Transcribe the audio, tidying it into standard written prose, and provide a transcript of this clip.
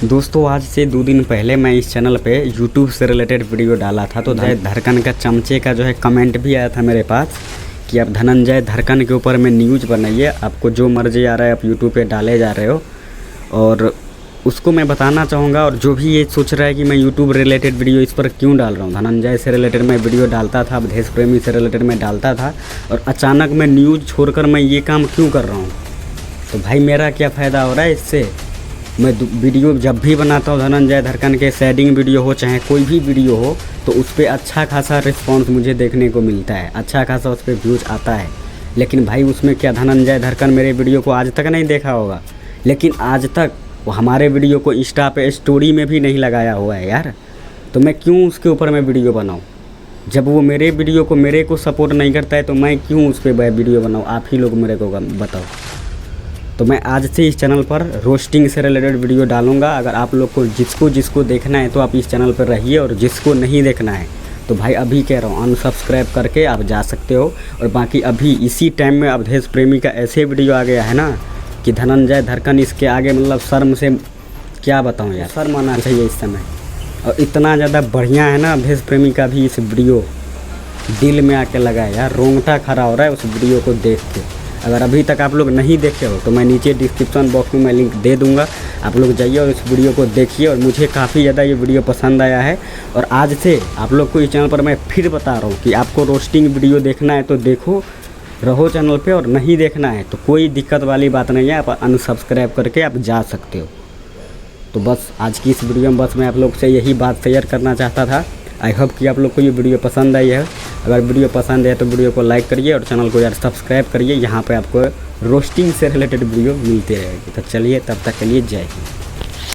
दोस्तों आज से 2 दिन पहले मैं इस चैनल पे YouTube से रिलेटेड वीडियो डाला था, तो धड़कन का चमचे का जो है कमेंट भी आया था मेरे पास कि आप धनंजय धड़कन के ऊपर में न्यूज़ बनाइए, आपको जो मर्जी आ रहा है आप YouTube पे डाले जा रहे हो। और उसको मैं बताना चाहूँगा, और जो भी ये सोच रहा है कि मैं YouTube रिलेटेड वीडियो इस पर क्यों डाल रहा हूँ, धनंजय से रिलेटेड मैं वीडियो डालता था, अवधेश प्रेमी से रिलेटेड मैं डालता था, और अचानक मैं न्यूज़ छोड़कर मैं ये काम क्यों कर रहा हूँ। तो भाई मेरा क्या फ़ायदा हो रहा है इससे। मैं वीडियो जब भी बनाता हूँ धनंजय धड़कन के, सैडिंग वीडियो हो चाहे कोई भी वीडियो हो, तो उस पर अच्छा खासा रिस्पांस मुझे देखने को मिलता है, अच्छा खासा उस पर व्यूज़ आता है। लेकिन भाई उसमें क्या धनंजय धड़कन मेरे वीडियो को आज तक नहीं देखा होगा, लेकिन आज तक वो हमारे वीडियो को इंस्टा पे स्टोरी में भी नहीं लगाया हुआ है यार। तो मैं क्यों उसके ऊपर मैं वीडियो बनाऊँ, जब वो मेरे वीडियो को मेरे को सपोर्ट नहीं करता है तो मैं क्यों उस पर वीडियो बनाऊँ। आप ही लोग मेरे को बताओ। तो मैं आज से इस चैनल पर रोस्टिंग से रिलेटेड वीडियो डालूंगा। अगर आप लोग को जिसको देखना है तो आप इस चैनल पर रहिए, और जिसको नहीं देखना है तो भाई अभी कह रहा हूँ अनसब्सक्राइब करके आप जा सकते हो। और बाकी अभी इसी टाइम में अवधेश प्रेमी का ऐसे वीडियो आ गया है ना कि धनंजय धड़कन इसके आगे मतलब शर्म से क्या बताऊँ यार, शर्म आना चाहिए इस समय। और इतना ज़्यादा बढ़िया है ना अवधेश प्रेमी का भी इस वीडियो, दिल में आके लगा है यार, रोंगटा खड़ा हो रहा है उस वीडियो को देख के। अगर अभी तक आप लोग नहीं देखे हो तो मैं नीचे डिस्क्रिप्शन बॉक्स में मैं लिंक दे दूंगा, आप लोग जाइए और इस वीडियो को देखिए। और मुझे काफ़ी ज़्यादा ये वीडियो पसंद आया है, और आज से आप लोग को इस चैनल पर मैं फिर बता रहा हूँ कि आपको रोस्टिंग वीडियो देखना है तो देखो, रहो चैनल पे, और नहीं देखना है तो कोई दिक्कत वाली बात नहीं है, आप अनसब्सक्राइब करके आप जा सकते हो। तो बस आज की इस वीडियो में बस मैं आप लोग से यही बात शेयर करना चाहता था। आई होप कि आप लोग को ये वीडियो पसंद आई है। अगर वीडियो पसंद है तो वीडियो को लाइक करिए और चैनल को यार सब्सक्राइब करिए। यहाँ पे आपको रोस्टिंग से रिलेटेड वीडियो मिलती रहेगी। तो चलिए तब तक के लिए जय हिंद।